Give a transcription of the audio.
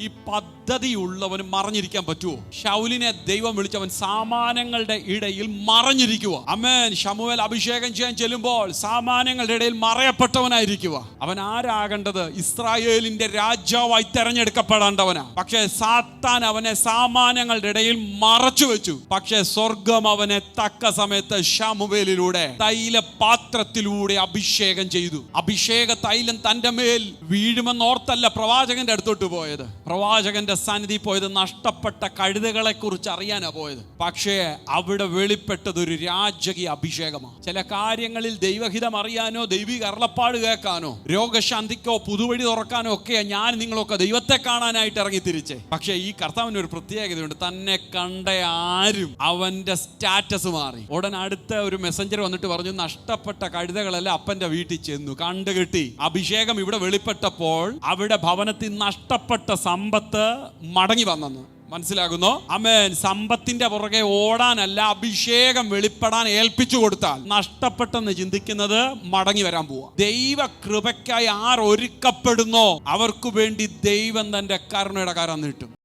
ഈ പദ്ധതിയുള്ളവന് മറഞ്ഞിരിക്കാൻ പറ്റുമോ? ശൗലിനെ ദൈവം വിളിച്ചവൻ സാമാന്യങ്ങളുടെ ഇടയിൽ മറഞ്ഞിരിക്കുക. ആമേൻ. ശമൂവേൽ അഭിഷേകം ചെയ്യാൻ ചെല്ലുമ്പോൾ സാമാന്യങ്ങളുടെ ഇടയിൽ മറയപ്പെട്ടവനായിരിക്കുക. അവൻ ആരാകേണ്ടത്? ഇസ്രായേലിന്റെ രാജാവായി തെരഞ്ഞെടുക്കപ്പെടേണ്ടവനാ. പക്ഷേ സാത്താൻ അവനെ സാമാന്യങ്ങളുടെ ഇടയിൽ മറച്ചു വെച്ചു. പക്ഷേ സ്വർഗം അവനെ തക്ക സമയത്ത് ശമൂവേലിലൂടെ തൈലപാത്രത്തിലൂടെ അഭിഷേകം ചെയ്തു. അഭിഷേക തൈലം തന്റെ മേൽ വീഴുമെന്നോർത്തല്ല പ്രവാചകന്റെ അടുത്തോട്ട് പോയത്. പ്രവാചകന്റെ സന്നിധി പോയത് നഷ്ടപ്പെട്ട കഴുതകളെ കുറിച്ച് അറിയാനാ പോയത്. പക്ഷേ അവിടെ വെളിപ്പെട്ടത് ഒരു രാജകീയ അഭിഷേകമാണ്. ചില കാര്യങ്ങളിൽ ദൈവഹിതം അറിയാനോ ദൈവിക അരുളപ്പാട് കേൾക്കാനോ രോഗശാന്തിക്കോ പുതുവഴി തുറക്കാനോ ഒക്കെ ഞാൻ നിങ്ങളൊക്കെ ദൈവത്തെ കാണാനായിട്ട് ഇറങ്ങി തിരിച്ചേ. പക്ഷേ ഈ കർത്താവിന് ഒരു പ്രത്യേകതയുണ്ട്. തന്നെ കണ്ട ആരും അവന്റെ സ്റ്റാറ്റസ് മാറി. ഉടൻ അടുത്ത ഒരു മെസ്സഞ്ചർ വന്നിട്ട് പറഞ്ഞു, നഷ്ടപ്പെട്ട കഴുതകളെല്ലാം അപ്പന്റെ വീട്ടിൽ ചെന്നു കണ്ടുകെട്ടി. അഭിഷേകം ഇവിടെ വെളിപ്പെട്ടപ്പോൾ അവിടെ ഭവനത്തിൽ നഷ്ടപ്പെട്ട സമ്പത്ത് മടങ്ങി വന്നെന്ന് മനസ്സിലാകുന്നോ? ആമേൻ. സമ്പത്തിന്റെ പുറകെ ഓടാനല്ല, അഭിഷേകം വെളിപ്പെടാൻ ഏൽപ്പിച്ചു കൊടുത്താൽ നഷ്ടപ്പെട്ടെന്ന് ചിന്തിക്കുന്നത് മടങ്ങി വരാൻ പോവാ. ദൈവ കൃപയ്ക്കായി ആർ ഒരുക്കപ്പെടുന്നോ അവർക്ക് വേണ്ടി ദൈവം തന്റെ കരുണയുടെ കരം നീട്ടും.